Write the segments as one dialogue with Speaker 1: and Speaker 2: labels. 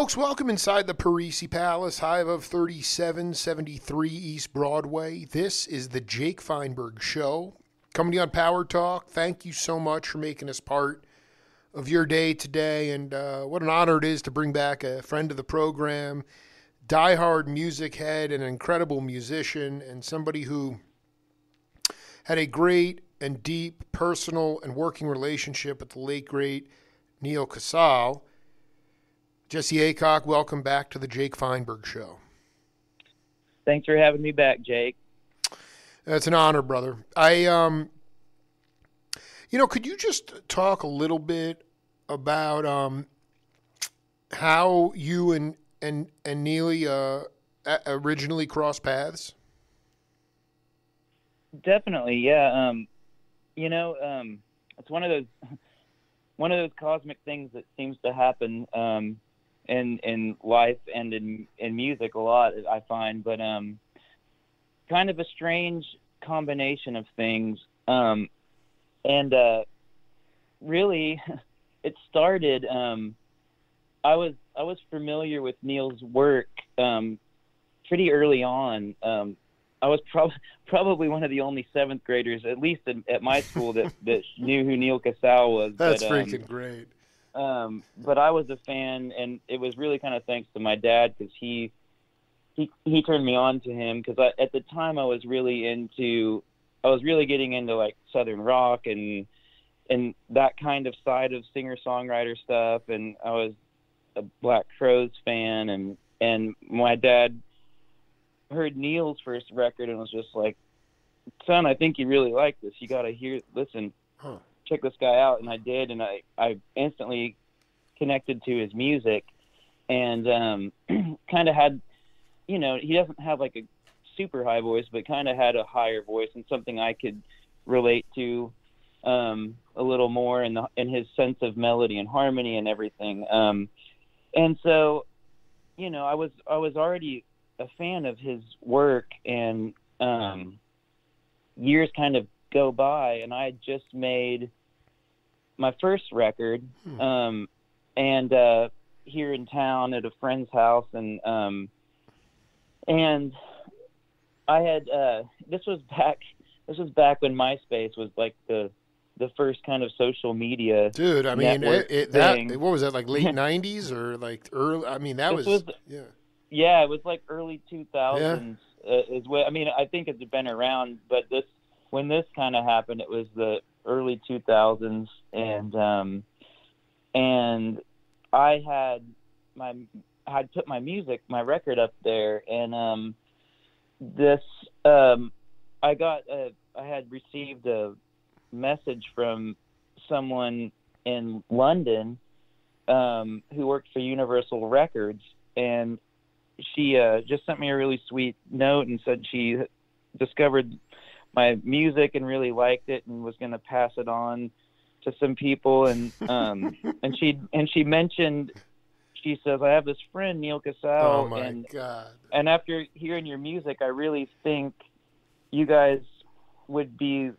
Speaker 1: Folks, welcome inside the Parisi Palace, high above 3773 East Broadway. This is the Jake Feinberg Show, coming to you on Power Talk. Thank you so much for making us part of your day today, and what an honor it is to bring back a friend of the program, diehard music head, an incredible musician, and somebody who had a great and deep personal and working relationship with the late, great Neal Casal. Jesse Aycock, welcome back to the Jake Feinberg Show.
Speaker 2: Thanks for having me back, Jake.
Speaker 1: It's an honor, brother. Could you just talk a little bit about how you and Neal originally crossed paths?
Speaker 2: Definitely, yeah. It's one of those cosmic things that seems to happen in life and in music a lot, I find, but kind of a strange combination of things. And really, it started. I was familiar with Neal's work pretty early on. I was probably one of the only seventh graders, at least at my school, that knew who Neal Casal was.
Speaker 1: That's freaking great.
Speaker 2: But I was a fan, and it was really kind of thanks to my dad, because he turned me on to him, because at the time I was really getting into like Southern rock and that kind of side of singer-songwriter stuff, and I was a Black Crowes fan, and my dad heard Neal's first record and was just like, "Son, I think you really like this. You got to listen, check this guy out." And I did, and I instantly connected to his music, and kind of had, he doesn't have like a super high voice, but kind of had a higher voice, and something I could relate to a little more in his sense of melody and harmony and everything. And so, I was already a fan of his work, and years kind of go by, and I had just made my first record, and here in town at a friend's house, and I had this was back when MySpace was like the first kind of social media.
Speaker 1: Dude, I mean, what was that, like late 90s or like early? I mean,
Speaker 2: yeah, it was like early 2000s. Is what I mean. I think it's been around, but when this kind of happened, it was the early 2000s, and I had put my record up there, and I had received a message from someone in London who worked for Universal Records, and she just sent me a really sweet note and said she discovered my music and really liked it and was going to pass it on to some people, and she mentioned, she says, "I have this friend, Neal Casal,
Speaker 1: oh my God.
Speaker 2: And after hearing your music, I really think you guys would be,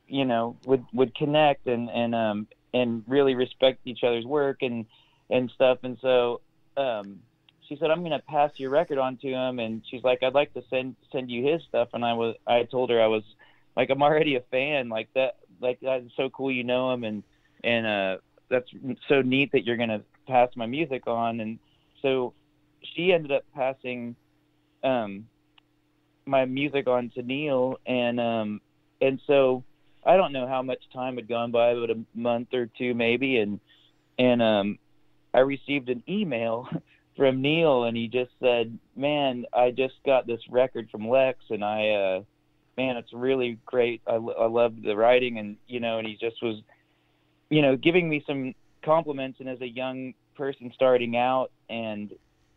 Speaker 2: would connect and really respect each other's work and stuff." And so she said, "I'm going to pass your record on to him." And she's like, "I'd like to send you his stuff." And I told her I was like, "I'm already a fan, like that's so cool, him, and that's so neat that you're going to pass my music on." And so she ended up passing my music on to Neal, and so I don't know how much time had gone by, but a month or two maybe, and I received an email from Neal, and he just said, "Man, I just got this record from Lex, and man, it's really great. I love the writing," and and he just was, giving me some compliments. And as a young person starting out and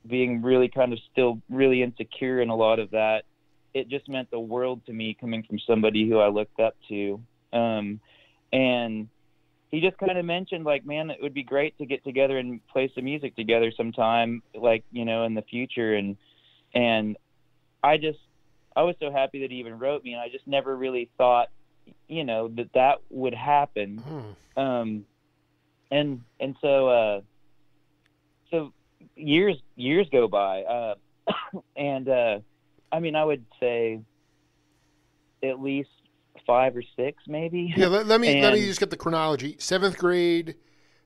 Speaker 2: being really kind of still really insecure in a lot of that, it just meant the world to me, coming from somebody who I looked up to. And he just kind of mentioned, like, "Man, it would be great to get together and play some music together sometime, like, in the future." And I was so happy that he even wrote me, and I just never really thought, that would happen. And so years go by, and I mean, I would say at least 5 or 6, maybe.
Speaker 1: Yeah, let me
Speaker 2: And
Speaker 1: just get the chronology. 7th grade,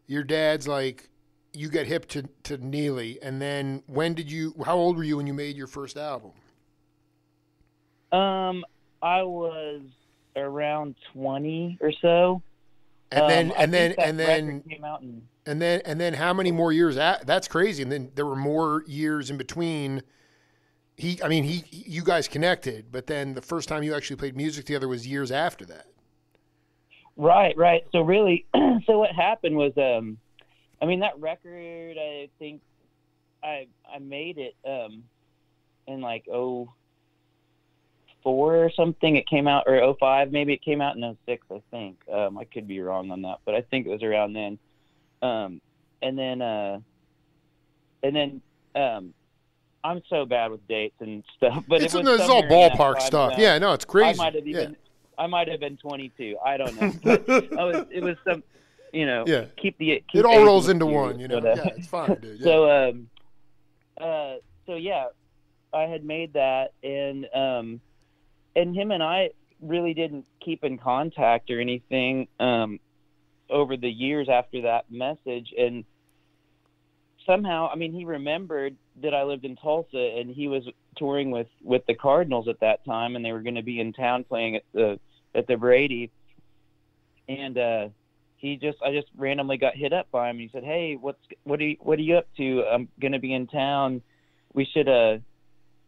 Speaker 1: your dad's like, you get hip to Neely, and then how old were you when you made your first album?
Speaker 2: I was around 20 or so.
Speaker 1: And then
Speaker 2: I think that record came out in.
Speaker 1: and then how many more years? That's crazy. And then there were more years in between. You guys connected, but then the first time you actually played music together was years after that.
Speaker 2: Right. So really, so what happened was, I mean, that record, I think I made it in like 04 or something. It came out, or 05, maybe it came out in 06, I think. I could be wrong on that, but I think it was around then. And then I'm so bad with dates and stuff, but
Speaker 1: It's
Speaker 2: it was
Speaker 1: all
Speaker 2: somewhere in that
Speaker 1: ballpark
Speaker 2: time
Speaker 1: stuff.
Speaker 2: zone.
Speaker 1: Yeah, no, it's crazy.
Speaker 2: I might have been 22. I don't know. But it was some,
Speaker 1: Yeah.
Speaker 2: keep
Speaker 1: It all rolls
Speaker 2: aging
Speaker 1: into
Speaker 2: mysterious,
Speaker 1: one,
Speaker 2: but,
Speaker 1: Yeah, it's fine, dude. Yeah.
Speaker 2: So yeah, I had made that, and him and I really didn't keep in contact or anything over the years after that message. And somehow, I mean, he remembered that I lived in Tulsa, and he was touring with the Cardinals at that time, and they were going to be in town playing at the Brady. And I just randomly got hit up by him. And he said, "Hey, what are you up to? I'm going to be in town. We should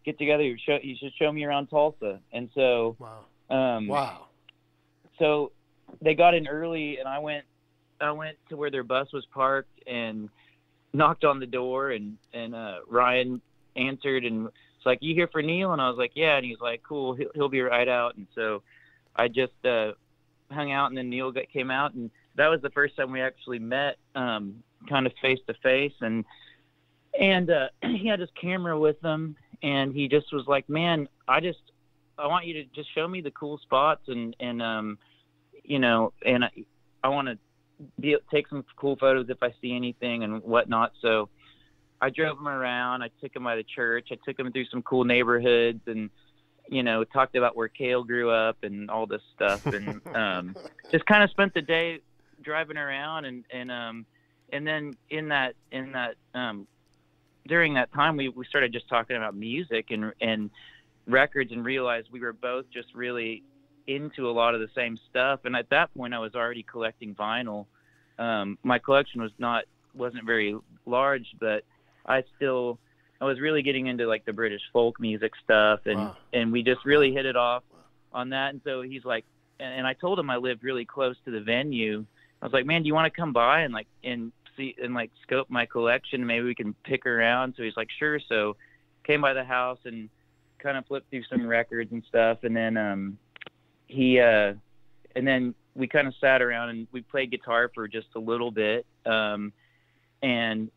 Speaker 2: get together. You should show me around Tulsa." And so,
Speaker 1: wow.
Speaker 2: So they got in early, and I went to where their bus was parked and knocked on the door, and Ryan answered and was like, "You here for Neal?" And I was like, "Yeah." And he's like, "Cool, he'll be right out." And so I just hung out, and then Neal came out, and that was the first time we actually met, kind of face to face. And he had his camera with him, and he just was like, "Man, I want you to just show me the cool spots, and I want to take some cool photos if I see anything and whatnot." So I drove him around. I took him by the church. I took him through some cool neighborhoods, and talked about where Cale grew up and all this stuff, and just kind of spent the day driving around, and then in that during that time we started just talking about music and records, and realized we were both just really into a lot of the same stuff. And at that point I was already collecting vinyl. My collection wasn't very large, but I was really getting into like the British folk music stuff, and
Speaker 1: Wow.
Speaker 2: and we just really hit it off on that. And so he's like, and I told him I lived really close to the venue. I was like, "Man, do you want to come by and see and scope my collection? Maybe we can pick around." So he's like, "Sure." So came by the house and kind of flipped through some records and stuff, and then and then we kind of sat around and we played guitar for just a little bit. And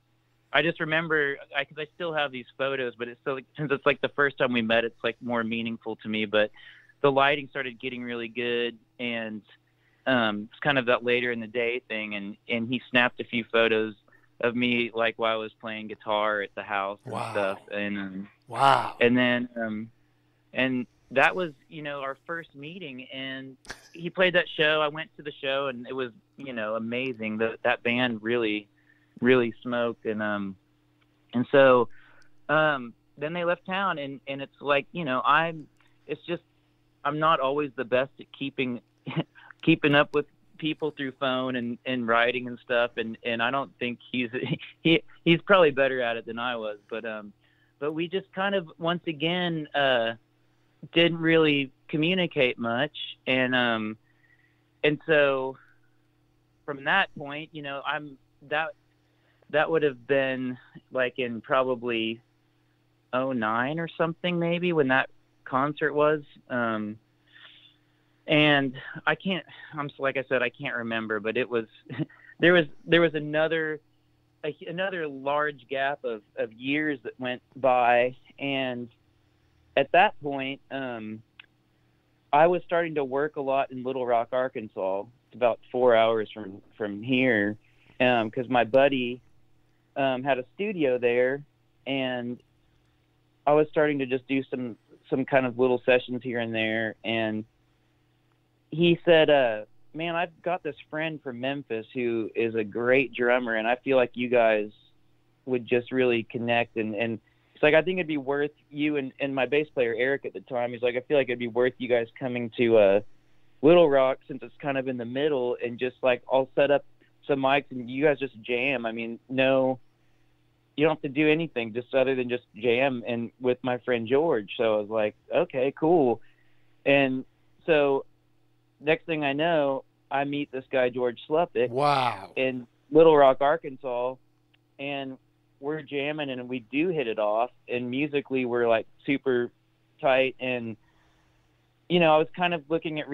Speaker 2: I just remember, because I still have these photos, but it's still, since it's like the first time we met, it's like more meaningful to me. But the lighting started getting really good, and it's kind of that later in the day thing. And he snapped a few photos of me, like while I was playing guitar at the house and stuff. And
Speaker 1: wow.
Speaker 2: And then and that was our first meeting, and he played that show. I went to the show, and it was amazing. That band really smoked, and so then they left town, and it's like I'm not always the best at keeping up with people through phone and writing and stuff, and I don't think he's probably better at it than I was, but we just kind of once again didn't really communicate much, and so from that point, that would have been like in probably 2009 or something, maybe, when that concert was. And like I said, I can't remember, but it was, there was another large gap of years that went by. And at that point, I was starting to work a lot in Little Rock, Arkansas. It's about 4 hours from here. Cause my buddy, had a studio there, and I was starting to just do some kind of little sessions here and there. And he said, man, I've got this friend from Memphis who is a great drummer, and I feel like you guys would just really connect. And it's like, I think it'd be worth you and my bass player, Eric, at the time, he's like, I feel like it'd be worth you guys coming to Little Rock, since it's kind of in the middle, and just like, I'll set up some mics and you guys just jam. I mean, no, you don't have to do anything just other than just jam, and with my friend George. So I was like, okay, cool. And so next thing I know, I meet this guy, George Sluppick.
Speaker 1: Wow.
Speaker 2: In Little Rock, Arkansas, and we're jamming, and we do hit it off, and musically we're like super tight. And I was kind of looking at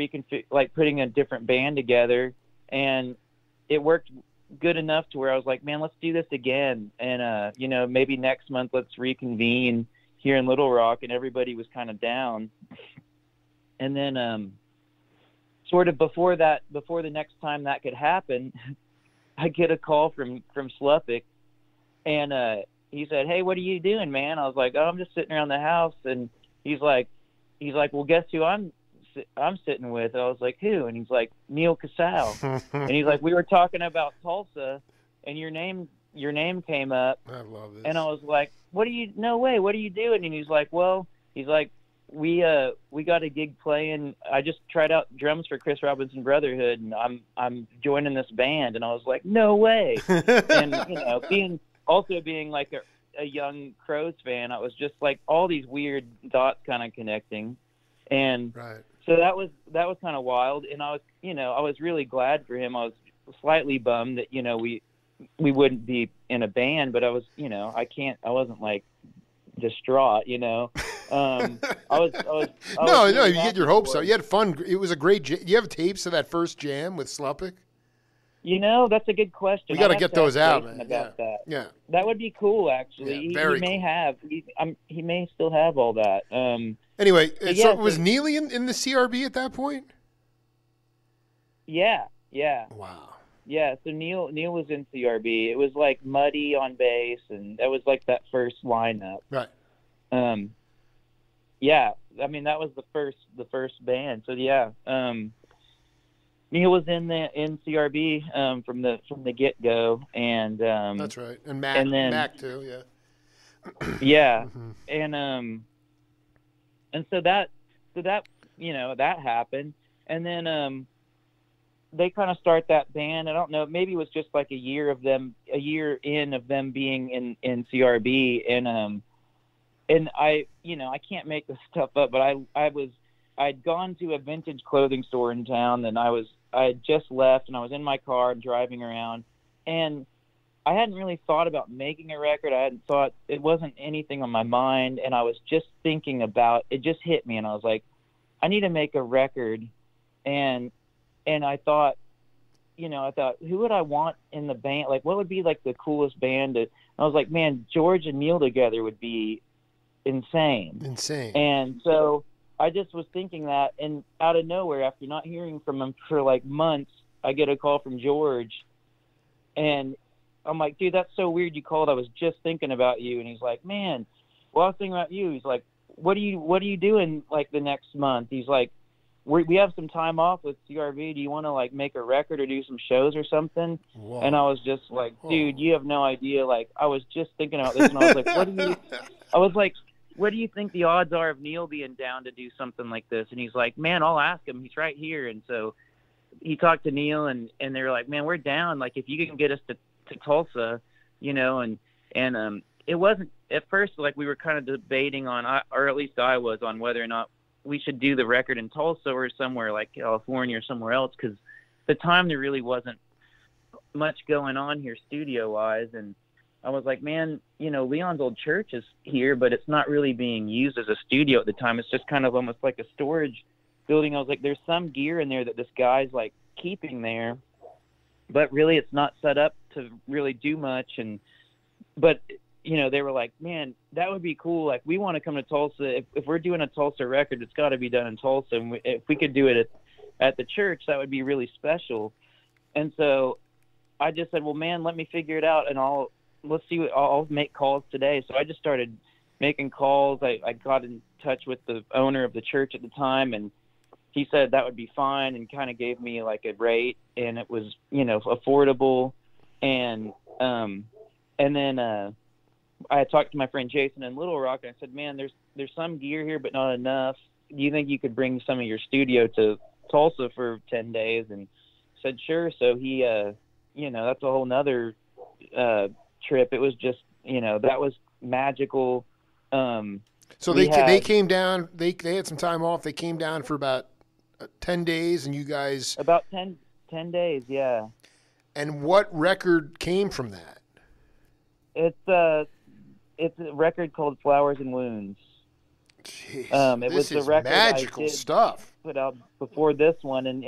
Speaker 2: like putting a different band together, and it worked good enough to where I was like, man, let's do this again. And maybe next month let's reconvene here in Little Rock. And everybody was kind of down. And then sort of before the next time that could happen, I get a call from Sluppick, and he said, hey, what are you doing, man? I was like, oh, I'm just sitting around the house. And he's like, well, guess who I'm sitting with? I was like, who? And he's like, Neal Casal. And he's like, we were talking about Tulsa, and your name came up.
Speaker 1: I love this.
Speaker 2: And I was like, no way, what are you doing? And he's like, we got a gig playing. I just tried out drums for Chris Robinson Brotherhood, and I'm joining this band. And I was like, no way. And being like a young Crows fan, I was just like, all these weird dots kind of connecting. And
Speaker 1: right.
Speaker 2: So that was kind of wild. And I was really glad for him. I was slightly bummed that we wouldn't be in a band, but I was I wasn't like distraught. I was
Speaker 1: no,
Speaker 2: really
Speaker 1: you get your hopes up. You had fun. It was a great. You have tapes of that first jam with Sluppick?
Speaker 2: That's a good question.
Speaker 1: We got to get those out, man.
Speaker 2: About that.
Speaker 1: Yeah,
Speaker 2: that would be cool. Actually,
Speaker 1: yeah,
Speaker 2: he may have. He may still have all that.
Speaker 1: Anyway, was Neal in the CRB at that point?
Speaker 2: Yeah.
Speaker 1: Wow.
Speaker 2: Yeah, so Neal was in CRB. It was like Muddy on bass, and that was like that first lineup.
Speaker 1: Right.
Speaker 2: Yeah, I mean that was the first band. So yeah, Neal was in CRB from the get go, and
Speaker 1: that's right, and Mac too, yeah.
Speaker 2: Yeah,
Speaker 1: mm-hmm.
Speaker 2: and so that that happened, and then they kind of start that band. I don't know, maybe it was just like a year in of them being in CRB, and I can't make this stuff up, but I'd gone to a vintage clothing store in town, and I had just left, and I was in my car and driving around, and I hadn't really thought about making a record. It wasn't anything on my mind, and I was just thinking about it. Just hit me, and I was like, I need to make a record. And I thought, who would I want in the band? Like, what would be like the coolest band? I was like, man, George and Neal together would be insane. And so I just was thinking that, and out of nowhere, after not hearing from him for like months, I get a call from George, and I'm like, dude, that's so weird you called. I was just thinking about you. And he's like, man, well, I was thinking about you. He's like, what are you doing like the next month? He's like, we have some time off with CRV. Do you want to like make a record or do some shows or something? Whoa. And I was just like, dude, you have no idea. Like, I was just thinking about this, and I was like, what do you think the odds are of Neal being down to do something like this? And he's like, man, I'll ask him. He's right here. And so he talked to Neal, and they were like, man, we're down. Like, if you can get us to Tulsa, and it wasn't at first, like, we were kind of debating on, or at least I was, on whether or not we should do the record in Tulsa or somewhere like California or somewhere else, because at the time there really wasn't much going on here studio wise. And I was like, man, Leon's old church is here, but it's not really being used as a studio at the time. It's just kind of almost like a storage building. I was like, there's some gear in there that this guy's like keeping there, but really it's not set up to really do much. But they were like, man, that would be cool. Like, we want to come to Tulsa. If we're doing a Tulsa record, it's got to be done in Tulsa. And if we could do it at the church, that would be really special. And so I just said, well, man, let me figure it out, and I'll let's see what I'll make calls today. So I just started making calls. I got in touch with the owner of the church at the time, and he said that would be fine, and kind of gave me like a rate, and it was, affordable. And then I talked to my friend Jason in Little Rock, and I said, man, there's some gear here, but not enough. Do you think you could bring some of your studio to Tulsa for 10 days? And said, sure. So he, that's a whole nother trip. It was just, that was magical.
Speaker 1: So they came down, they had some time off. They came down for about 10 days, and you guys...
Speaker 2: About 10 days, yeah.
Speaker 1: And what record came from that?
Speaker 2: It's a record called Flowers and Wounds.
Speaker 1: Jeez,
Speaker 2: it was
Speaker 1: is
Speaker 2: the record
Speaker 1: magical stuff.
Speaker 2: Put out before this one, and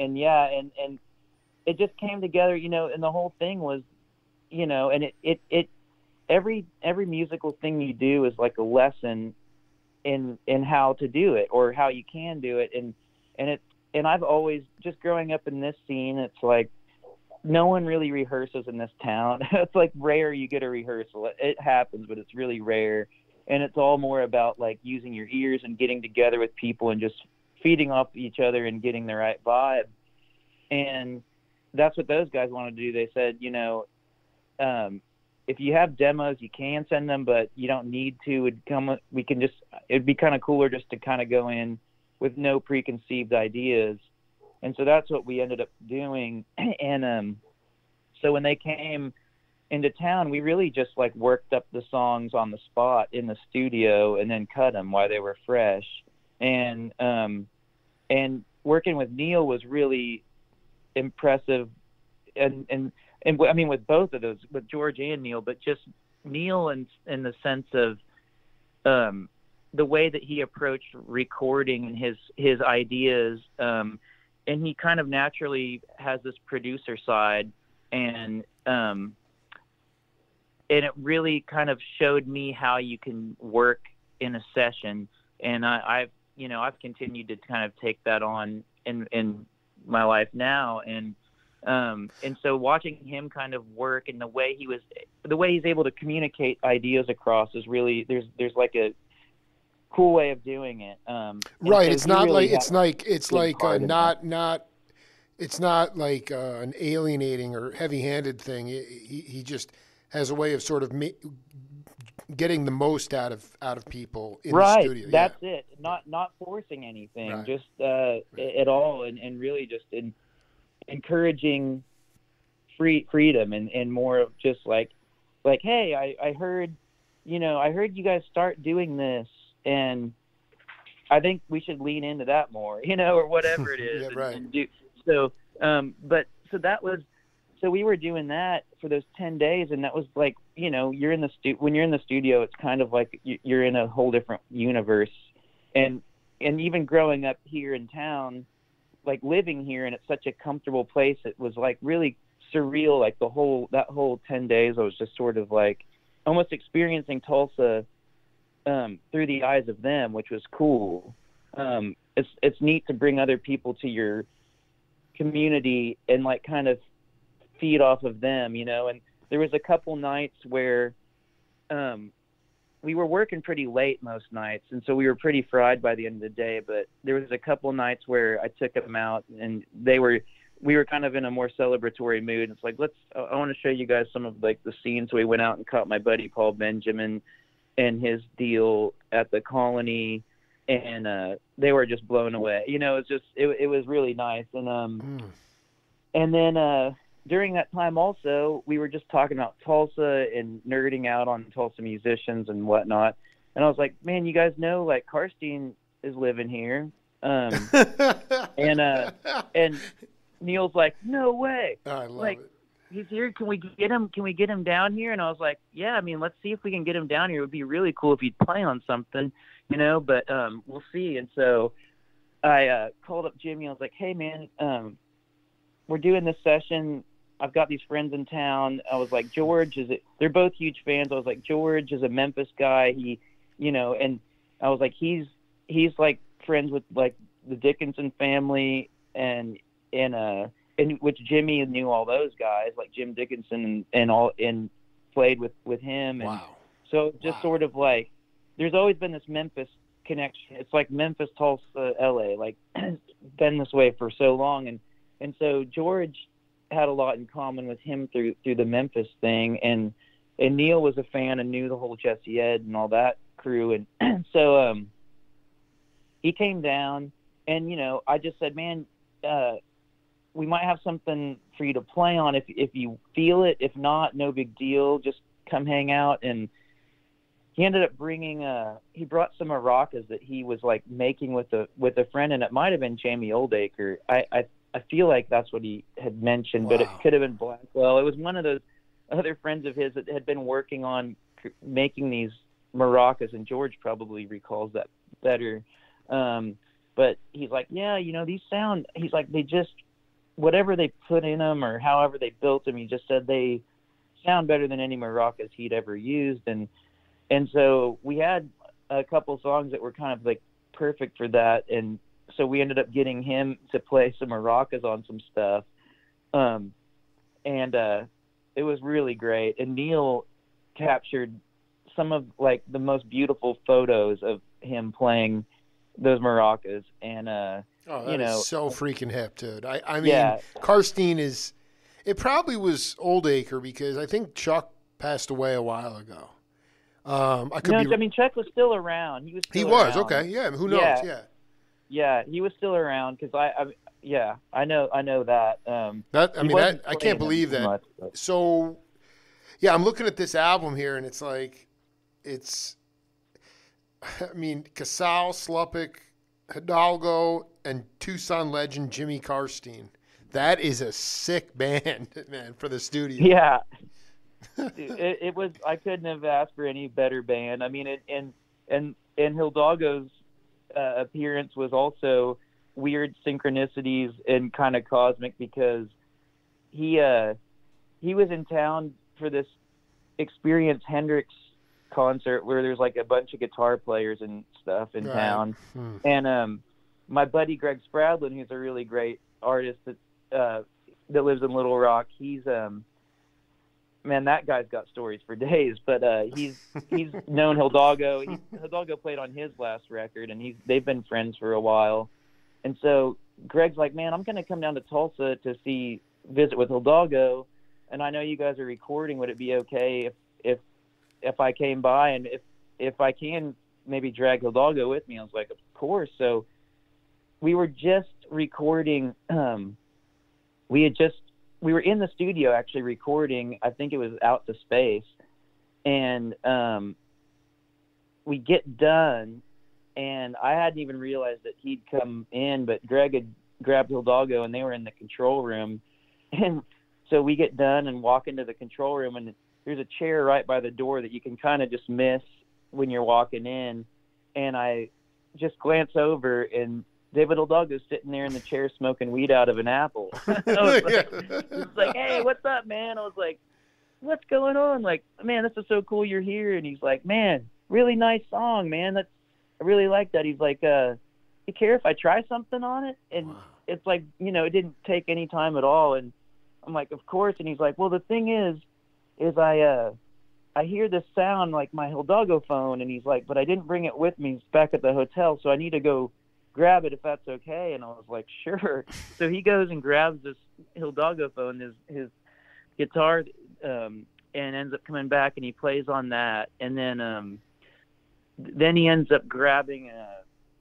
Speaker 2: it just came together, and the whole thing was, and it every musical thing you do is like a lesson in how to do it, or how you can do it, and I've always, just growing up in this scene, it's like no one really rehearses in this town. It's like rare you get a rehearsal. It happens, but it's really rare. And it's all more about like using your ears and getting together with people and just feeding off each other and getting the right vibe. And that's what those guys wanted to do. They said, if you have demos, you can send them, but you don't need to. It'd be kind of cooler just to kind of go in with no preconceived ideas. And so that's what we ended up doing. And so when they came into town, we really just like worked up the songs on the spot in the studio and then cut them while they were fresh. And working with Neal was really impressive. And I mean, with both of those, with George and Neal, but just Neal in the sense of the way that he approached recording and his ideas. And he kind of naturally has this producer side, and it really kind of showed me how you can work in a session. And I've continued to kind of take that on in my life now. And so watching him kind of work, and the way he's able to communicate ideas across is really, there's like a cool way of doing it.
Speaker 1: Right.
Speaker 2: So
Speaker 1: it's not
Speaker 2: really
Speaker 1: like, it's like it's not like an alienating or heavy-handed thing. He just has a way of sort of getting the most out of people in the studio.
Speaker 2: Right. That's it. Not forcing anything, right. Just at all, and really just encouraging freedom and more of just like, hey, I heard you guys start doing this, and I think we should lean into that more, or whatever it is.
Speaker 1: Yeah, right.
Speaker 2: And do so. So we were doing that for those 10 days, and that was like, you're in when you're in the studio, it's kind of like you're in a whole different universe. And even growing up here in town, like living here, and it's such a comfortable place, it was like really surreal. Like that whole 10 days, I was just sort of like almost experiencing Tulsa through the eyes of them, which was cool. It's neat to bring other people to your community and like kind of feed off of them, and there was a couple nights where we were working pretty late most nights, and so we were pretty fried by the end of the day, but there was a couple nights where I took them out, and we were kind of in a more celebratory mood. It's like, I want to show you guys some of like the scenes. So we went out and caught my buddy Paul Benjamin and his deal at the Colony, and they were just blown away. It was really nice. And then during that time also, we were just talking about Tulsa and nerding out on Tulsa musicians and whatnot. And I was like, man, you guys know, like, Karstein is living here. And Neal's like, no way.
Speaker 1: Oh, I love
Speaker 2: like,
Speaker 1: it.
Speaker 2: He's here. Can we get him down here? And I was like, yeah, I mean, let's see if we can get him down here. It would be really cool if he'd play on something, but we'll see. And so I called up Jimmy. I was like, hey, man, we're doing this session. I've got these friends in town. I was like, George, they're both huge fans. I was like, George is a Memphis guy. He, and I was like, he's like friends with like the Dickinson family, and which Jimmy knew all those guys, like Jim Dickinson and all, and played with him. And
Speaker 1: wow.
Speaker 2: so just sort of like, there's always been this Memphis connection. It's like Memphis, Tulsa, LA, like been this way for so long. And so George had a lot in common with him through the Memphis thing. And Neal was a fan and knew the whole Jesse Ed and all that crew. And so he came down, and, you know, I just said, man, we might have something for you to play on if you feel it. If not, no big deal. Just come hang out. And he ended up bringing he brought some maracas that he was like making with a friend, and it might have been Jamie Oldacre. I feel like that's what he had mentioned, but it could have been Blackwell. It was one of those other friends of his that had been working on making these maracas, and George probably recalls that better. But he's like, yeah, you know, these sound, he's like, they just, whatever they put in them or however they built them, he just said they sound better than any maracas he'd ever used. And so we had a couple songs that were kind of like perfect for that. And so we ended up getting him to play some maracas on some stuff. And it was really great. And Neal captured some of like the most beautiful photos of him playing those maracas. And, you know,
Speaker 1: is so freaking hip, dude. I mean, Karstein is, it probably was Oldacre because I think Chuck passed away a while ago. I
Speaker 2: mean, Chuck was still around. He was around.
Speaker 1: Okay. Yeah. Who knows?
Speaker 2: Yeah, he was still around because I know that.
Speaker 1: I can't believe that. Much, so, yeah, I'm looking at this album here, and it's like, I mean, Casal, Slupik, Hidalgo, and Tucson legend Jimmy Karstein. That is a sick band, man, for the studio.
Speaker 2: Yeah. it was. I couldn't have asked for any better band. I mean, and Hidalgo's appearance was also weird synchronicities and kind of cosmic because he was in town for this Experience Hendrix concert where there's like a bunch of guitar players and stuff in town. And my buddy Greg Spradlin, who's a really great artist that lives in Little Rock, he's man, that guy's got stories for days. But he's known Hidalgo. Hidalgo played on his last record, and they've been friends for a while. And so Greg's like, man, I'm gonna come down to Tulsa to visit with Hidalgo, and I know you guys are recording. Would it be okay if I came by, and if I can maybe drag Hidalgo with me? I was like, of course. So we were just recording. We were in the studio actually recording. I think it was Out to Space, and we get done, and I hadn't even realized that he'd come in, but Greg had grabbed Hidalgo, and they were in the control room, and so we get done and walk into the control room, and there's a chair right by the door that you can kind of just miss when you're walking in. And I just glance over, and David Hidalgo's sitting there in the chair smoking weed out of an apple. I was like, hey, what's up, man? I was like, what's going on? Like, man, this is so cool you're here. And he's like, man, really nice song, man. I really like that. He's like, you care if I try something on it? And it's like, you know, it didn't take any time at all. And I'm like, of course. And he's like, well, the thing is I hear this sound like my Hidalgo phone, and he's like, but I didn't bring it with me. It's back at the hotel, so I need to go grab it if that's okay. And I was like, sure. So he goes and grabs this Hidalgo phone, his guitar, and ends up coming back, and he plays on that. And then he ends up grabbing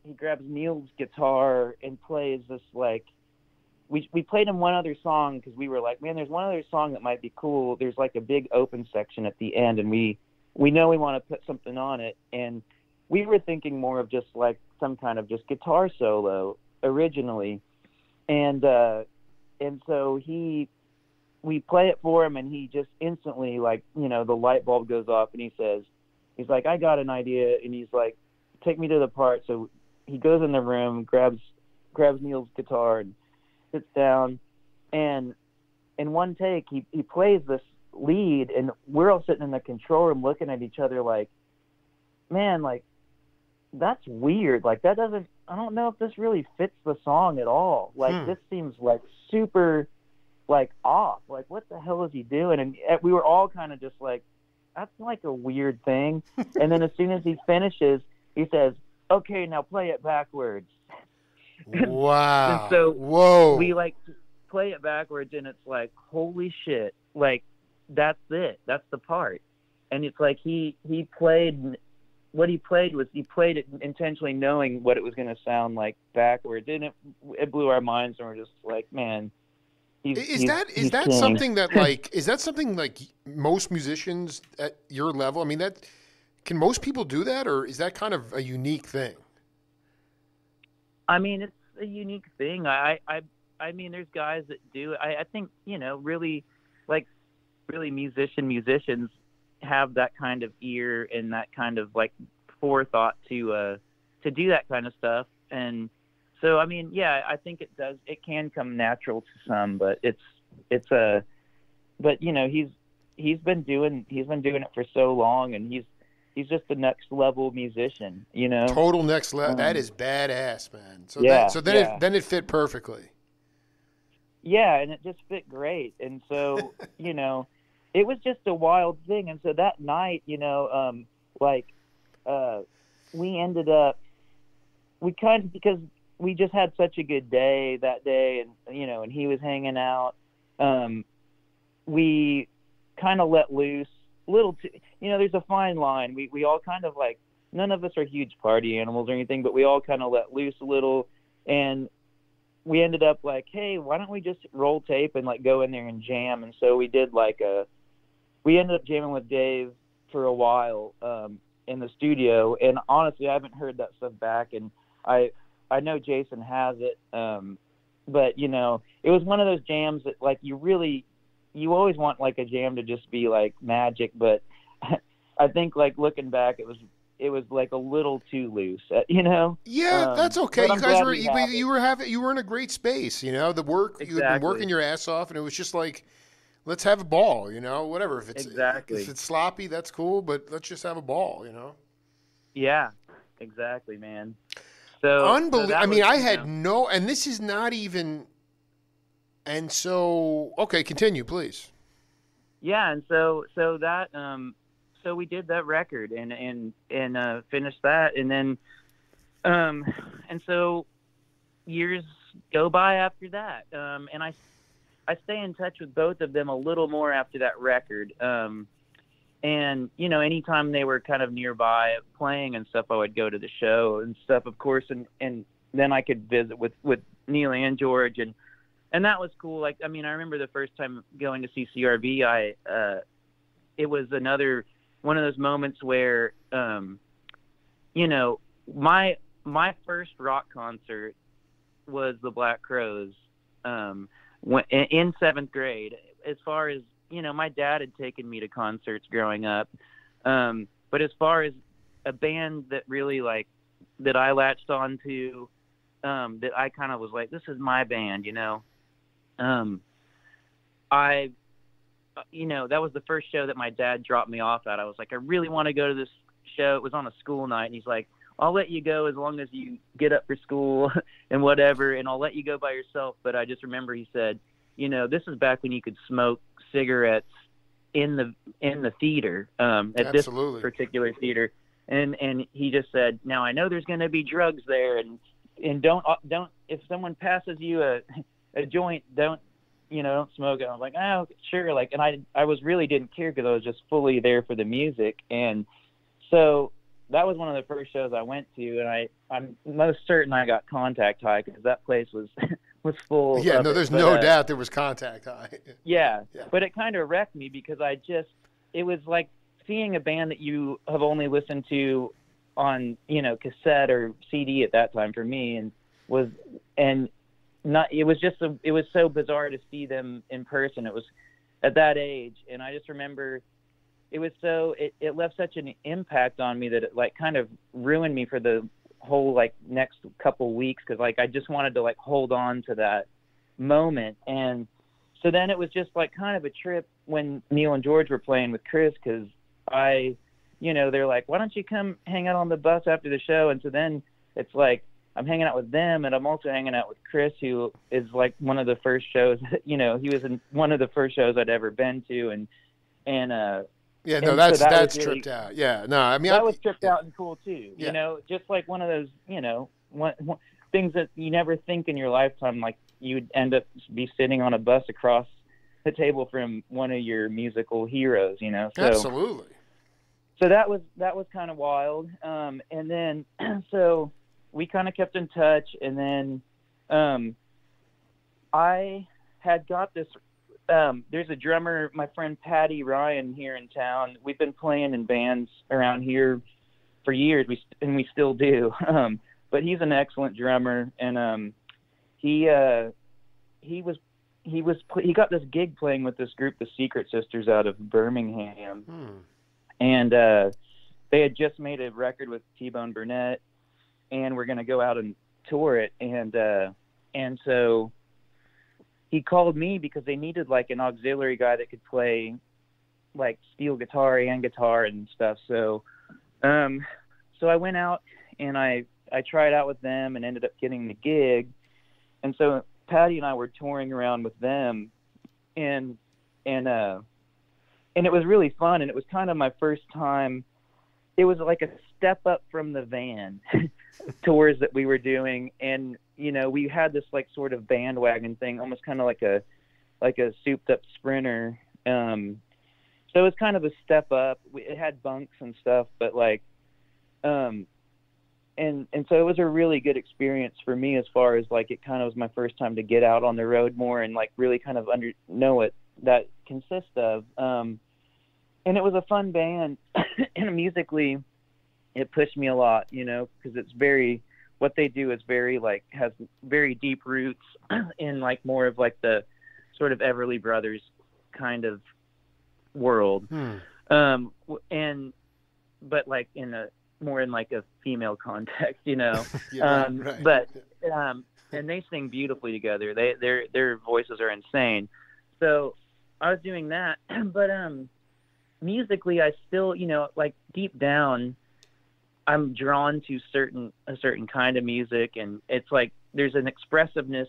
Speaker 2: he grabs Neal's guitar and plays this, like, we played him one other song because we were like, man, there's one other song that might be cool. There's like a big open section at the end, and we know we want to put something on it. And we were thinking more of just like some kind of just guitar solo originally. And so we play it for him, and he just instantly, like, you know, the light bulb goes off, and he's like, I got an idea. And he's like, take me to the part. So he goes in the room, grabs Neal's guitar and sits down, and in one take he plays this lead, and we're all sitting in the control room looking at each other like, man, like, that's weird. Like, I don't know if this really fits the song at all. Like, this seems like super, like, off. Like, what the hell is he doing? And we were all kind of just like that's like a weird thing. And then as soon as he finishes, he says, okay, now play it backwards.
Speaker 1: Wow.
Speaker 2: And so
Speaker 1: Whoa.
Speaker 2: we like play it backwards, and it's like, holy shit, like that's it, that's the part. And it's like he played what he played was he played it intentionally knowing what it was going to sound like backwards, and it blew our minds, and we're just like, man,
Speaker 1: Is that
Speaker 2: king.
Speaker 1: something that like is that something like most musicians at your level? I mean, that can most people do that, or is that kind of a unique thing?
Speaker 2: I mean, it's a unique thing. I mean, there's guys that do. I think, you know, really, like, really musicians have that kind of ear and that kind of like forethought to do that kind of stuff. And so, I mean, yeah, I think it does. It can come natural to some, but but you know, he's been doing it for so long, and he's just the next level musician, you know.
Speaker 1: Total next level. That is badass, man. So
Speaker 2: yeah,
Speaker 1: then it fit perfectly.
Speaker 2: Yeah, and it just fit great. And so, you know, it was just a wild thing. And so that night, you know, we ended up, because we just had such a good day that day, and, you know, and he was hanging out, we kind of let loose a little too, you know, there's a fine line. We all kind of like, none of us are huge party animals or anything, but we all kind of let loose a little, and we ended up like, hey, why don't we just roll tape and like go in there and jam? And so we did we ended up jamming with Dave for a while in the studio. And honestly, I haven't heard that stuff back, and I know Jason has it. But you know, it was one of those jams that like you always want like a jam to just be like magic. But I think like looking back, it was like a little too loose, you know?
Speaker 1: Yeah, that's okay. You guys you were in a great space, you know,
Speaker 2: exactly.
Speaker 1: You had been working your ass off, and it was just like, let's have a ball, you know, whatever. If it's sloppy, that's cool, but let's just have a ball, you know?
Speaker 2: Yeah, exactly, man. So
Speaker 1: unbelievable. I mean, I had no, and this is not even, and so, okay, continue, please.
Speaker 2: Yeah. And so that, so we did that record and finished that. And then, and so years go by after that. And I stay in touch with both of them a little more after that record. And, you know, anytime they were kind of nearby playing and stuff, I would go to the show and stuff, of course. And then I could visit with Neal and George, and that was cool. Like, I mean, I remember the first time going to see CRV, it was another one of those moments where, you know, my first rock concert was the Black Crowes, in 7th grade. As far as, you know, my dad had taken me to concerts growing up. But as far as a band that really like, that I latched on to, that I kind of was like, this is my band, you know? You know, that was the first show that my dad dropped me off at. I was like, I really want to go to this show. It was on a school night, and he's like, I'll let you go as long as you get up for school and whatever, and I'll let you go by yourself. But I just remember he said, you know, this is back when you could smoke cigarettes in the theater, at
Speaker 1: Absolutely.
Speaker 2: This particular theater. And he just said, now I know there's going to be drugs there, and don't, if someone passes you a joint, don't smoke it. I was like, oh, sure. Like, and I was really didn't care, because I was just fully there for the music. And so that was one of the first shows I went to, and I'm most certain I got contact high, because that place was full.
Speaker 1: Yeah, no, there's no doubt there was contact high.
Speaker 2: Yeah, but it kind of wrecked me, because it was like seeing a band that you have only listened to on, you know, cassette or CD at that time for me, it was so bizarre to see them in person. It was at that age, and I just remember it left such an impact on me that it like kind of ruined me for the whole like next couple weeks, because like I just wanted to like hold on to that moment. And so then it was just like kind of a trip when Neal and George were playing with Chris, because they're like, why don't you come hang out on the bus after the show? And so then it's like I'm hanging out with them, and I'm also hanging out with Chris, who is like one of the first shows, he was in one of the first shows I'd ever been to, and
Speaker 1: Yeah, no,
Speaker 2: And so
Speaker 1: that's
Speaker 2: was really,
Speaker 1: tripped out. Yeah, no, I mean,
Speaker 2: that was tripped out and cool too.
Speaker 1: Yeah.
Speaker 2: You know, just like one of those, one things that you never think in your lifetime, like you'd end up be sitting on a bus across the table from one of your musical heroes. So
Speaker 1: Absolutely.
Speaker 2: So that was kind of wild. And then so we kind of kept in touch, and then I had got this. There's a drummer, my friend Patty Ryan, here in town. We've been playing in bands around here for years, we still do. But he's an excellent drummer, and he got this gig playing with this group, the Secret Sisters, out of Birmingham, and they had just made a record with T-Bone Burnett, and we're gonna go out and tour it, and so he called me because they needed like an auxiliary guy that could play like steel guitar and guitar and stuff. So I went out and I tried out with them and ended up getting the gig. And so Patty and I were touring around with them, and it was really fun. And it was kind of my first time. It was like a step up from the van tours that we were doing. And, we had this like sort of bandwagon thing, almost kind of like a souped up Sprinter. So it was kind of a step up. It had bunks and stuff, but like, and so it was a really good experience for me, as far as like, it kind of was my first time to get out on the road more and like really kind of know what that consists of. And it was a fun band, and musically it pushed me a lot, because it's what they do is very like, has very deep roots in like more of like the sort of Everly Brothers kind of world. But like more in like a female context,
Speaker 1: Yeah, right.
Speaker 2: But and they sing beautifully together. Their voices are insane. So I was doing that, but musically I still, like deep down I'm drawn to a certain kind of music, and it's like there's an expressiveness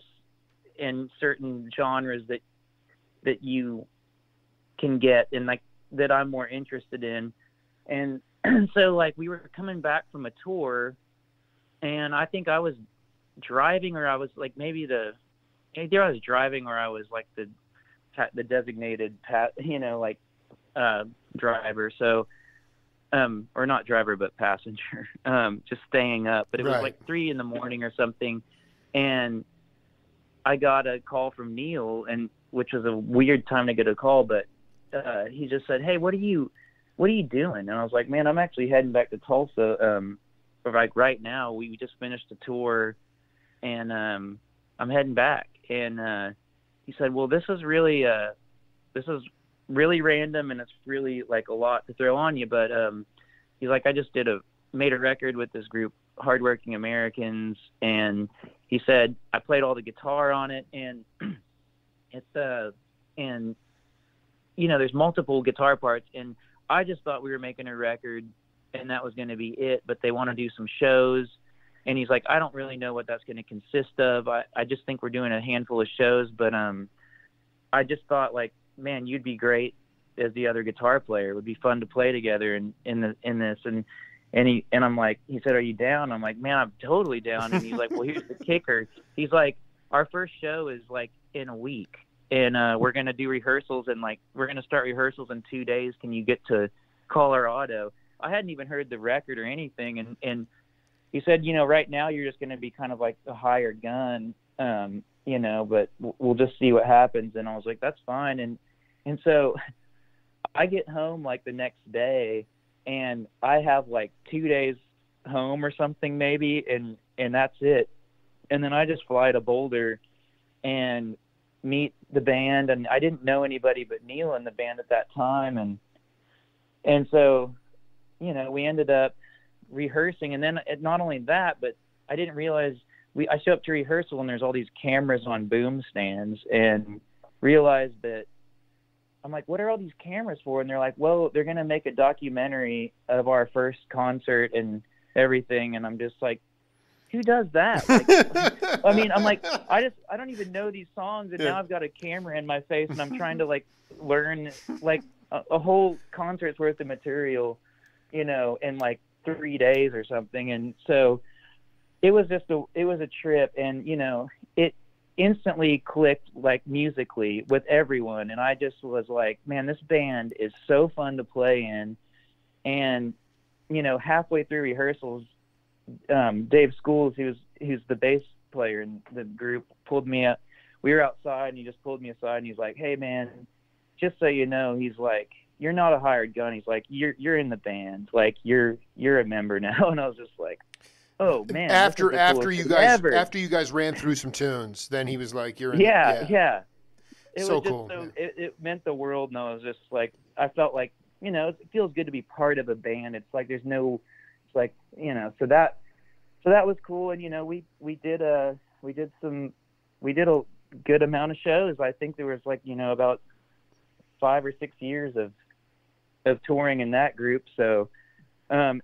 Speaker 2: in certain genres that you can get, and like that I'm more interested in. And so like we were coming back from a tour, and I think I was driving, or I was like either I was driving or I was like the designated driver. So or not driver, but passenger, just staying up. But it was like 3 a.m. or something. And I got a call from Neal, which was a weird time to get a call, but he just said, "Hey, what are you doing?" And I was like, "Man, I'm actually heading back to Tulsa. Like right now, we just finished a tour, and I'm heading back." And he said, "Well, this is really random, and it's really like a lot to throw on you, but he's like, I just made a record with this group, Hardworking Americans," and he said I played all the guitar on it, and it's and there's multiple guitar parts, and I just thought we were making a record and that was going to be it, but they want to do some shows. And he's like, I don't really know what that's going to consist of. I just think we're doing a handful of shows, but I just thought, like, man, you'd be great as the other guitar player. It would be fun to play together in this. And I'm like, he said, are you down? I'm like, man, I'm totally down. And he's like, well, here's the kicker. He's like, our first show is like in a week, and we're going to do rehearsals, and like we're going to start rehearsals in 2 days. Can you get to Colorado? I hadn't even heard the record or anything. And he said, right now you're just going to be kind of like a hired gun, but we'll just see what happens. And I was like, that's fine. And so I get home like the next day, and I have like 2 days home or something maybe, and that's it. And then I just fly to Boulder and meet the band, and I didn't know anybody but Neal in the band at that time. And so, we ended up rehearsing, and then not only that, but I didn't realize I show up to rehearsal and there's all these cameras on boom stands, and realized that I'm like, what are all these cameras for? And they're like, well, they're going to make a documentary of our first concert and everything. And I'm just like, who does that? Like, I mean, I'm like, I don't even know these songs. And now I've got a camera in my face, and I'm trying to like learn, like, a whole concert's worth of material, in like 3 days or something. And so it was a trip, and it instantly clicked, like, musically with everyone. And I just was like, man, this band is so fun to play in. And halfway through rehearsals, Dave Schools, who's the bass player in the group, pulled me up. We were outside, and he just pulled me aside, and he's like, hey man, just so you know, he's like, you're not a hired gun. He's like, you're in the band, like you're a member now. And I was just like, oh man.
Speaker 1: After you guys ran through some tunes, then he was like, you're in.
Speaker 2: Yeah. It
Speaker 1: so
Speaker 2: was just
Speaker 1: cool.
Speaker 2: So it meant the world. And I was just like, I felt like, it feels good to be part of a band. It's like so that was cool. And we did a good amount of shows. I think there was like about 5 or 6 years of touring in that group. So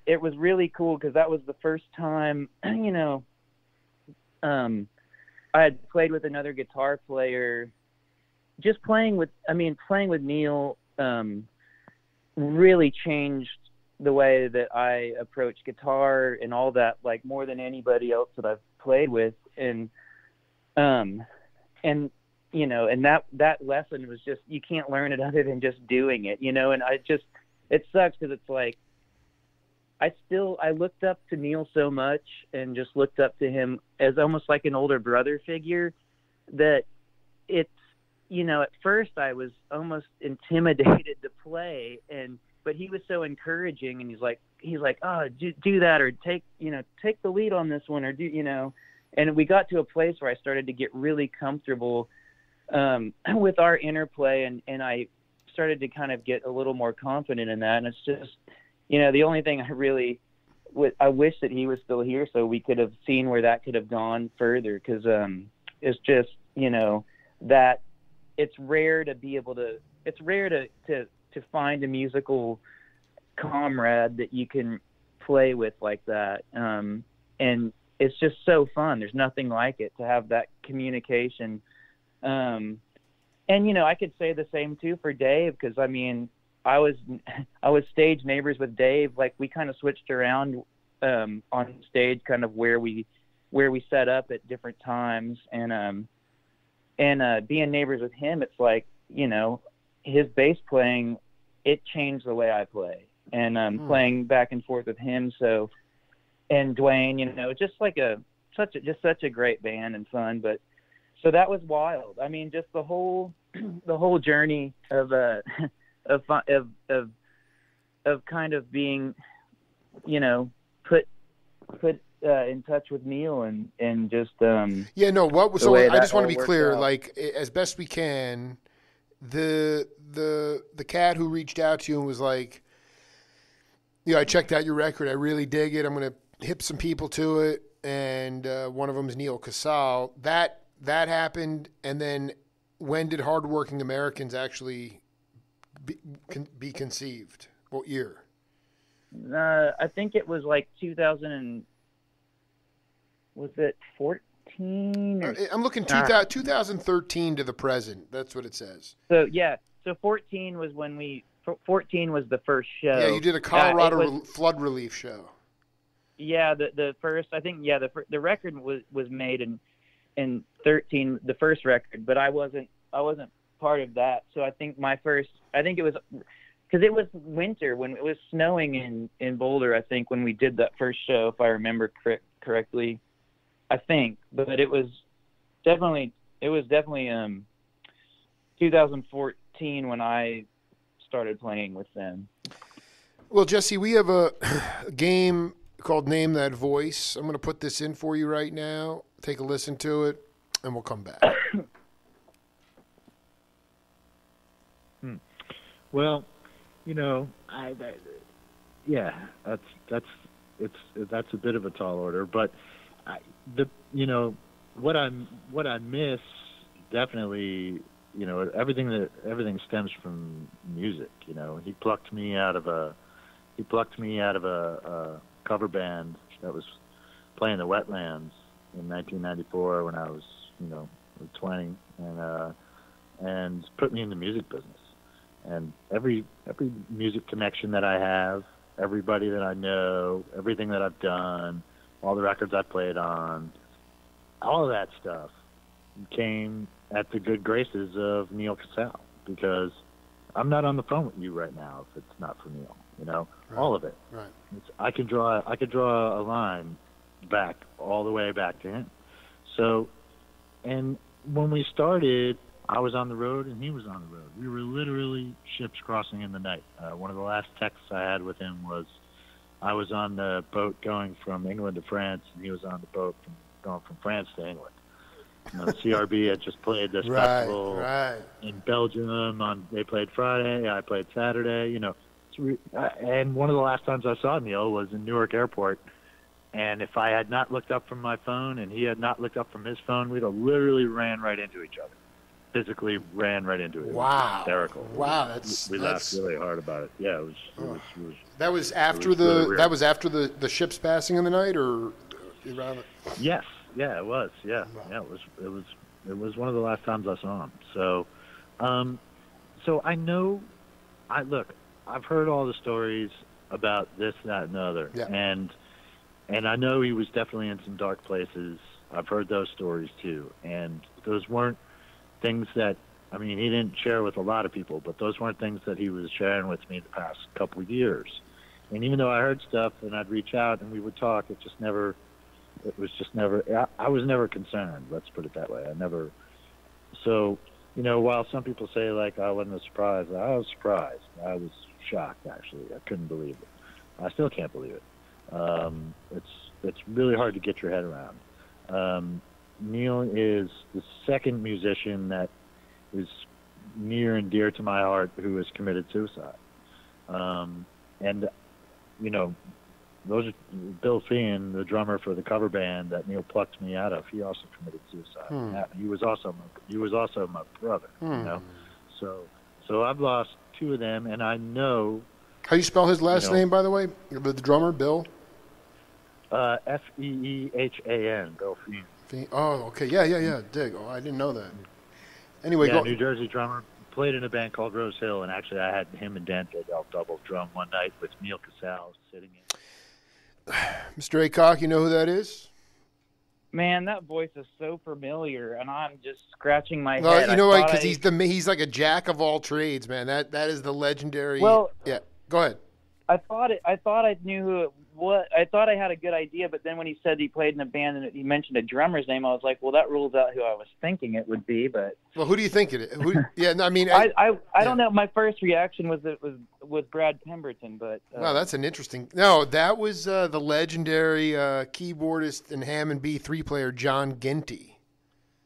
Speaker 2: it was really cool, because that was the first time I had played with another guitar player. Just playing with Neal really changed the way that I approach guitar and all that, like, more than anybody else that I've played with. And that lesson was just, you can't learn it other than just doing it, and it sucks, because it's like, I looked up to Neal so much, and just looked up to him as almost like an older brother figure, that it's, at first I was almost intimidated to play, but he was so encouraging, and he's like, oh, do that, or take the lead on this one, or and we got to a place where I started to get really comfortable with our interplay, and I started to kind of get a little more confident in that. And it's just, the only thing I wish that he was still here, so we could have seen where that could have gone further, because it's just, that it's rare to find a musical comrade that you can play with like that. And it's just so fun. There's nothing like it, to have that communication. And I could say the same too for Dave, because I was stage neighbors with Dave. Like, we kind of switched around on stage, kind of where we set up at different times, and being neighbors with him, it's like, his bass playing, it changed the way I play, and playing back and forth with him. So, and Dwayne, just like such a great band and fun. But so that was wild. Just the whole journey of kind of being, put in touch with Neal, and just
Speaker 1: I just want to be clear, like, as best we can, the cat who reached out to you and was like, I checked out your record, I really dig it, I'm going to hip some people to it, and one of them is Neal Casal. That happened, and then when did Hardworking Americans actually be conceived? What year?
Speaker 2: I think it was like 2000 was it 14?
Speaker 1: I'm looking 2013 to the present. That's what it says.
Speaker 2: So 14 was when 14 was the first show.
Speaker 1: Yeah, you did a Colorado flood relief show.
Speaker 2: Yeah, the first, I think, the record was made in 13, the first record, but I wasn't part of that. So I think it was, because it was winter when it was snowing in Boulder, I think, when we did that first show, if I remember correctly, I think. But it was definitely 2014 when I started playing with them.
Speaker 1: Well, Jesse, we have a game called Name That Voice. I'm going to put this in for you right now. Take a listen to it, and we'll come back.
Speaker 3: Well, that's a bit of a tall order, but what I miss definitely, everything stems from music. He plucked me out of a cover band that was playing the Wetlands in 1994 when I was 20, and put me in the music business. And every music connection that I have, everybody that I know, everything that I've done, all the records I played on, all of that stuff came at the good graces of Neal Casal, because I'm not on the phone with you right now if it's not for Neal.
Speaker 1: Right.
Speaker 3: All of it.
Speaker 1: Right.
Speaker 3: I could draw a line back all the way back to him. So, and when we started, I was on the road and he was on the road. We were literally ships crossing in the night. One of the last texts I had with him was, I was on the boat going from England to France, and he was on the boat going from France to England. CRB had just played this festival in Belgium. They played Friday, I played Saturday. And one of the last times I saw Neal was in Newark Airport. And if I had not looked up from my phone and he had not looked up from his phone, we'd have literally ran right into each other. Physically ran right into it.
Speaker 1: Wow.
Speaker 3: It was hysterical.
Speaker 1: Wow,
Speaker 3: we laughed really hard about it. Yeah, it was.
Speaker 1: That was after the ships passing in the night, or around.
Speaker 3: Yes. Yeah, it was. Yeah. Wow. Yeah, it was one of the last times I saw him. So, so I know. I've heard all the stories about this, that, and the other, and I know he was definitely in some dark places. I've heard those stories too, and those weren't things that, he didn't share with a lot of people, but those weren't things that he was sharing with me the past couple of years. And even though I heard stuff and I'd reach out and we would talk, I was never concerned, let's put it that way. So, while some people say, like, I wasn't surprised, I was surprised. I was shocked, actually. I couldn't believe it. I still can't believe it. It's really hard to get your head around. Neal is the second musician that is near and dear to my heart who has committed suicide. And those are Bill Feehan, the drummer for the cover band that Neal plucked me out of. He also committed suicide. He was also my brother. So I've lost two of them, and I know.
Speaker 1: How you spell his last name, by the way? The drummer, Bill.
Speaker 3: Feehan, Bill Feehan.
Speaker 1: Oh, okay. Yeah. Dig. Oh, I didn't know that. Anyway,
Speaker 3: New Jersey drummer. Played in a band called Rose Hill, and actually I had him and Dan Fidel double drum one night with Neal Casal sitting in.
Speaker 1: Mr. Aycock, you know who that is?
Speaker 2: Man, that voice is so familiar, and I'm just scratching my
Speaker 1: well,
Speaker 2: head.
Speaker 1: You know what? Because he's like a jack of all trades, man. That is the legendary.
Speaker 2: Well,
Speaker 1: yeah. Go ahead.
Speaker 2: I thought I knew who it was. I thought I had a good idea, but then when he said he played in a band and he mentioned a drummer's name, I was like, well, that rules out who I was thinking it would be. But
Speaker 1: well, who do you think it is?
Speaker 2: I don't know. My first reaction was it was Brad Pemberton, but
Speaker 1: wow, that's an interesting. No, that was the legendary keyboardist and Hammond B3 player John Ginty.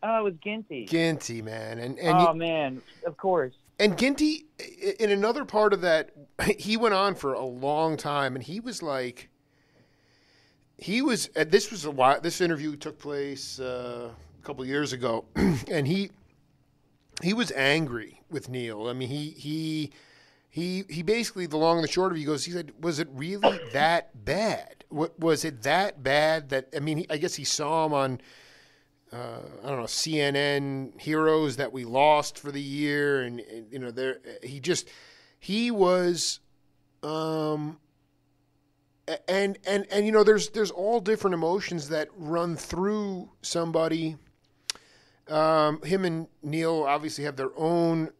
Speaker 2: Oh, it was Ginty.
Speaker 1: Ginty, man,
Speaker 2: man, of course.
Speaker 1: And Ginty, in another part of that, he went on for a long time, and he was like, this interview took place a couple of years ago, and he was angry with Neal. I mean, he basically, the long and the short of it, he said, was it really that bad? Was it that bad that, I guess he saw him on, I don't know, CNN Heroes that we lost for the year, and he was, there's all different emotions that run through somebody. Him and Neal obviously have their own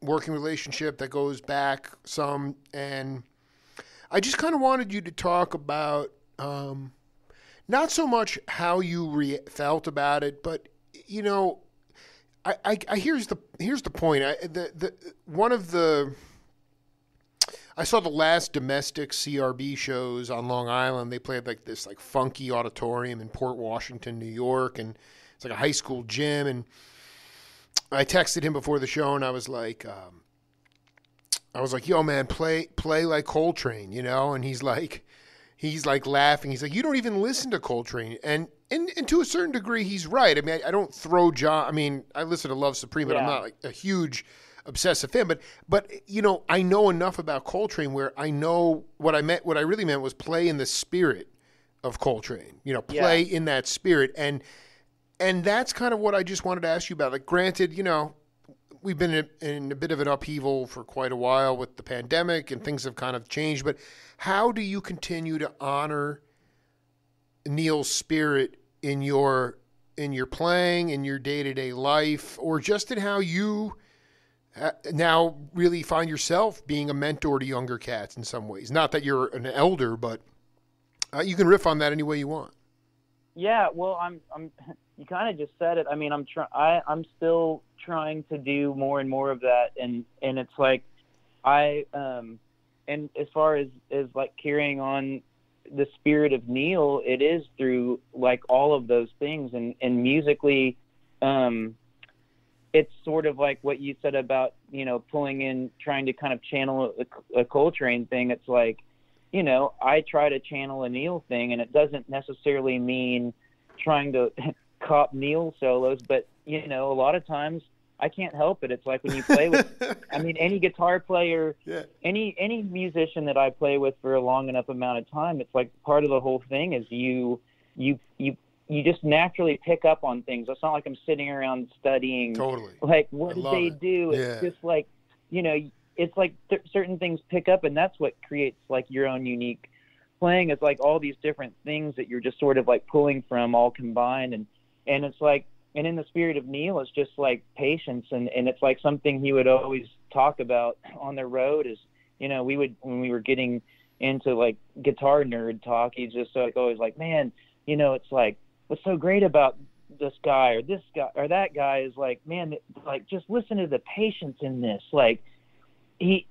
Speaker 1: working relationship that goes back some, and I just kind of wanted you to talk about, not so much how you felt about it, but here's the point. I saw the last domestic CRB shows on Long Island. They played like this funky auditorium in Port Washington, New York, and it's like a high school gym. And I texted him before the show, and I was like, yo, man, play like Coltrane, And he's like laughing. He's like, you don't even listen to Coltrane. And to a certain degree, he's right. I don't throw John. I listen to Love Supreme, but I'm not like a huge obsessive fan. But I know enough about Coltrane where I know what I really meant was play in the spirit of Coltrane. Play in that spirit. And that's kind of what I just wanted to ask you about. Like, granted, we've been in a bit of an upheaval for quite a while with the pandemic, and things have kind of changed. But how do you continue to honor Neal's spirit in your playing, in your day-to-day life, or just in how you now really find yourself being a mentor to younger cats in some ways? Not that you're an elder, but you can riff on that any way you want.
Speaker 2: Yeah, well, I'm. You kind of just said it. I mean, I'm still trying to do more and more of that, and it's like, and as far as like carrying on the spirit of Neal, it is through like all of those things, and musically, it's sort of like what you said about, pulling in, trying to kind of channel a Coltrane thing. It's like, I try to channel a Neal thing, and it doesn't necessarily mean trying to cop Neal solos, but a lot of times I can't help it. It's like when you play with, I mean, any guitar player,
Speaker 1: yeah.
Speaker 2: any musician that I play with for a long enough amount of time, it's like part of the whole thing is you just naturally pick up on things. It's not like I'm sitting around studying.
Speaker 1: Totally.
Speaker 2: Like, what did they
Speaker 1: it.
Speaker 2: do?
Speaker 1: Yeah.
Speaker 2: It's just like, it's like certain things pick up, and that's what creates like your own unique playing. It's like all these different things that you're just sort of like pulling from all combined. And it's like, and in the spirit of Neal, it's just like patience. And it's like something he would always talk about on the road is, when we were getting into like guitar nerd talk, he's just like always like, man, it's like, what's so great about this guy or this guy or that guy is like, man, like just listen to the patience in this. Like he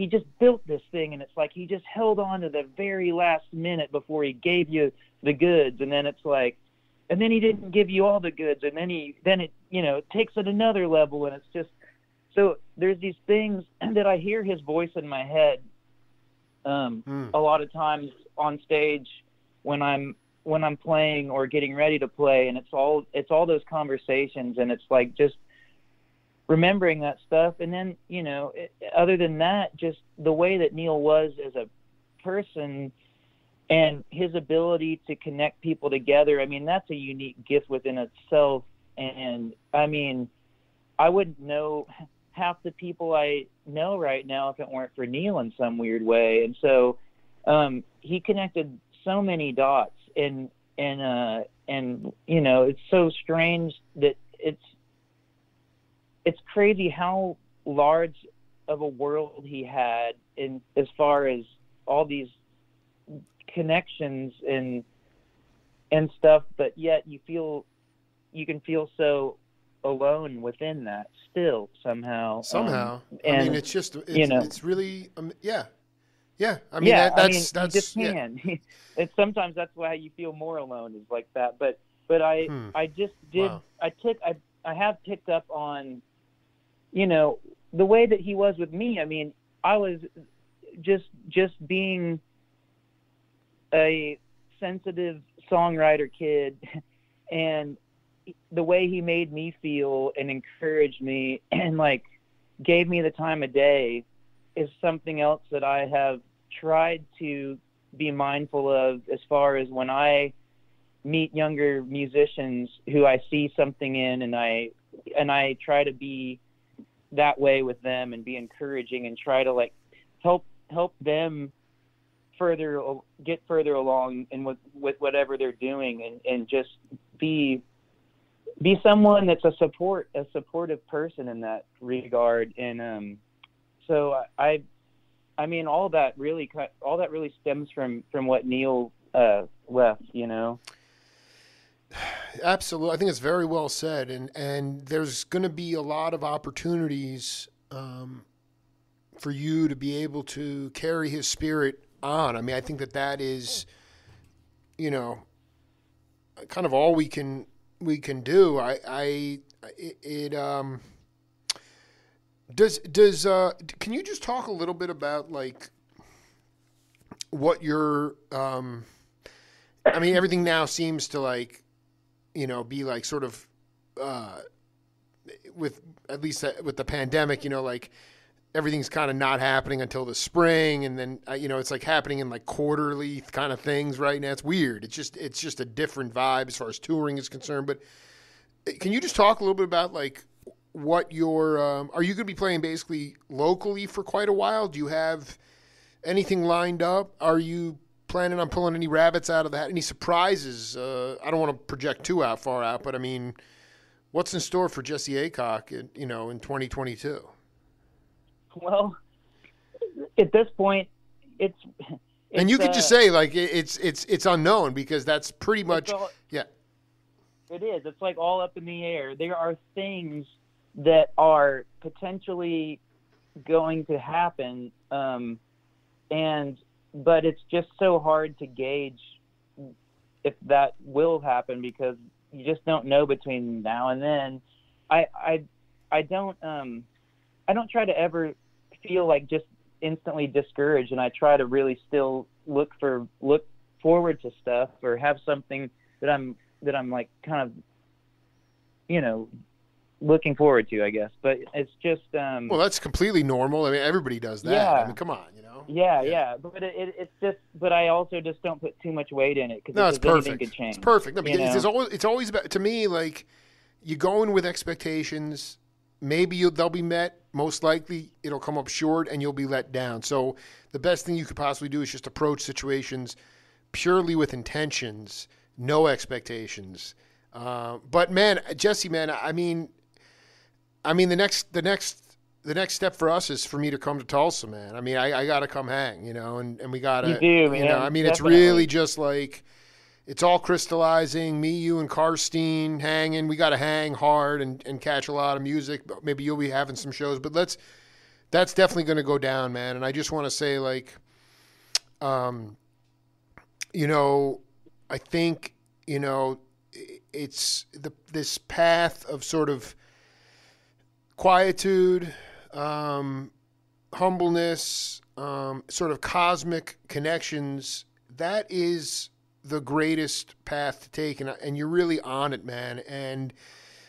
Speaker 2: just built this thing, and it's like he just held on to the very last minute before he gave you the goods. And then it's like, and then he didn't give you all the goods, and then it takes it another level, and it's just so there's these things that I hear his voice in my head a lot of times on stage when I'm playing or getting ready to play, and it's all those conversations, and it's like just remembering that stuff. And then other than that, just the way that Neal was as a person and his ability to connect people together, I mean, that's a unique gift within itself. And I mean, I wouldn't know half the people I know right now if it weren't for Neal in some weird way. And so he connected so many dots, and it's so strange that it's crazy how large of a world he had in as far as all these connections and stuff, but yet you can feel so alone within that still somehow.
Speaker 1: I mean, it's just it's really yeah. I mean,
Speaker 2: you just can. Yeah. And sometimes that's why you feel more alone is like that. But I just did. Wow. I have picked up on the way that he was with me. I mean, I was just being a sensitive songwriter kid, and the way he made me feel and encouraged me and like gave me the time of day is something else that I have tried to be mindful of as far as when I meet younger musicians who I see something in, and I try to be that way with them and be encouraging and try to like help them get further along in with whatever they're doing, and just be someone that's a supportive person in that regard. And so I mean, all that really stems from what Neal left,
Speaker 1: Absolutely. I think it's very well said. And there's going to be a lot of opportunities for you to be able to carry his spirit on. I mean, I think that is, kind of all we can do. Can you just talk a little bit about like what your, I mean, everything now seems to like, be like sort of, with at least with the pandemic, like everything's kind of not happening until the spring. And then, it's like happening in like quarterly kind of things right now. It's weird. It's just a different vibe as far as touring is concerned. But can you just talk a little bit about like what your are you going to be playing basically locally for quite a while? Do you have anything lined up? Are you planning on pulling any rabbits out of the hat? Any surprises? I don't want to project too far out, but I mean, what's in store for Jesse Aycock in 2022?
Speaker 2: Well, at this point, it's
Speaker 1: and you could just say like it's unknown, because that's pretty much yeah.
Speaker 2: It is. It's like all up in the air. There are things that are potentially going to happen, but it's just so hard to gauge if that will happen, because you just don't know between now and then. I don't try to ever feel like just instantly discouraged, and I try to really still look forward to stuff, or have something that I'm like kind of, looking forward to, I guess. But it's just
Speaker 1: well, that's completely normal. I mean, everybody does that.
Speaker 2: Yeah.
Speaker 1: I mean, come on,
Speaker 2: Yeah. But it's just. But I also just don't put too much weight in it, because
Speaker 1: it's perfect.
Speaker 2: Anything could change.
Speaker 1: It's perfect. No, because it's always about, to me, like, you go in with expectations. Maybe they'll be met. Most likely, it'll come up short, and you'll be let down. So the best thing you could possibly do is just approach situations purely with intentions, no expectations. But man, Jesse, man, I mean, the next step for us is for me to come to Tulsa, man. I mean, I got to come hang, and we got to,
Speaker 2: you do, man.
Speaker 1: I mean,
Speaker 2: Definitely.
Speaker 1: It's really just like, it's all crystallizing. Me, you, and Karstein hanging. We got to hang hard and catch a lot of music. Maybe you'll be having some shows, but that's definitely going to go down, man. And I just want to say, like, I think, it's this path of sort of quietude, humbleness, sort of cosmic connections. That is the greatest path to take, and you're really on it, man. And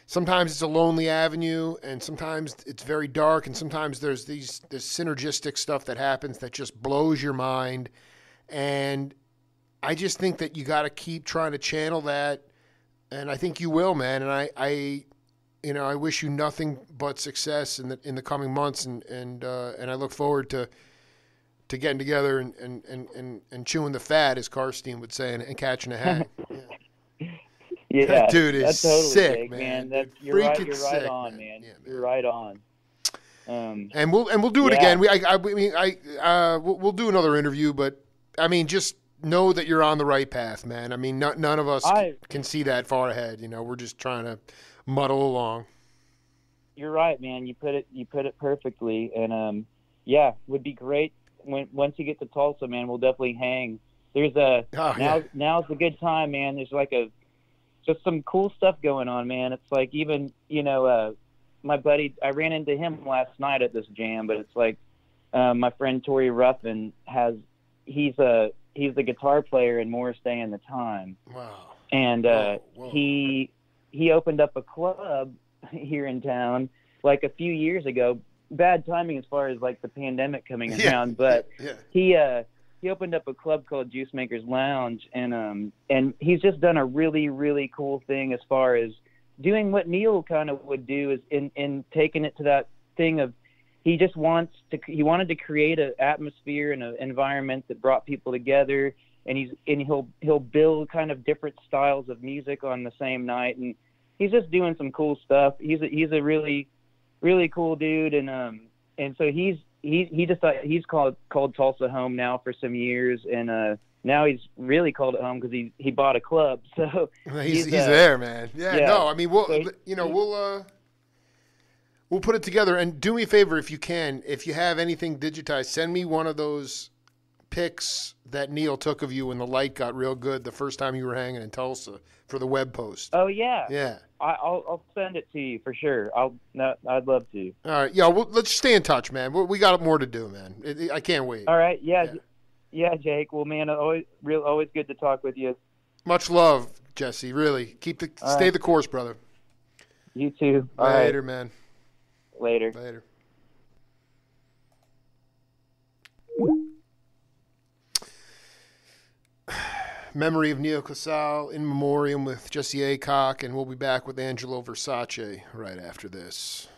Speaker 1: sometimes it's a lonely avenue, and sometimes it's very dark, and sometimes there's this synergistic stuff that happens that just blows your mind. And I just think that you got to keep trying to channel that, and I think you will, man. And I wish you nothing but success in the coming months, and I look forward to getting together and chewing the fat, as Karstein would say, and catching a hang.
Speaker 2: Yeah,
Speaker 1: that dude is
Speaker 2: that's totally
Speaker 1: sick,
Speaker 2: sick,
Speaker 1: man.
Speaker 2: You're right
Speaker 1: sick,
Speaker 2: on, man.
Speaker 1: Yeah,
Speaker 2: You're right on.
Speaker 1: And we'll do it again. We'll do another interview, but I mean, just know that you're on the right path, man. I mean, none of us can see that far ahead. We're just trying to muddle along.
Speaker 2: You're right, man. You put it perfectly, and would be great once you get to Tulsa, man. We'll definitely hang. There's now's the good time, man. There's like just some cool stuff going on, man. It's like, even my buddy, I ran into him last night at this jam, but it's like my friend Tori Ruffin he's the guitar player in Morris Day and the Time.
Speaker 1: Wow.
Speaker 2: And
Speaker 1: Whoa.
Speaker 2: he opened up a club here in town like a few years ago. Bad timing as far as like the pandemic coming around, but he opened up a club called Juice Maker's Lounge, and he's just done a really, really cool thing as far as doing what Neal kind of would do, is in taking it to that thing of, he wanted to create an atmosphere and an environment that brought people together, and he'll build kind of different styles of music on the same night, and he's just doing some cool stuff. He's a really, really cool dude, and so he's called Tulsa home now for some years, and now he's really called it home because he bought a club. So
Speaker 1: he's there, man. Yeah. No, I mean, we'll put it together, and do me a favor if you can. If you have anything digitized, send me one of those pics that Neal took of you when the light got real good the first time you were hanging in Tulsa for the web post.
Speaker 2: Oh yeah.
Speaker 1: Yeah.
Speaker 2: I'll send it to you for sure. I'd love to.
Speaker 1: All right. Yeah. Let's stay in touch, man. We got more to do, man. I can't wait.
Speaker 2: All right. Yeah, Jake. Well, man, always good to talk with you.
Speaker 1: Much love, Jesse. Really. Stay the course, brother.
Speaker 2: You too.
Speaker 1: Later, man.
Speaker 2: Later.
Speaker 1: Memory of Neal Casal, in memoriam with Jesse Aycock, and we'll be back with Angelo Versace right after this.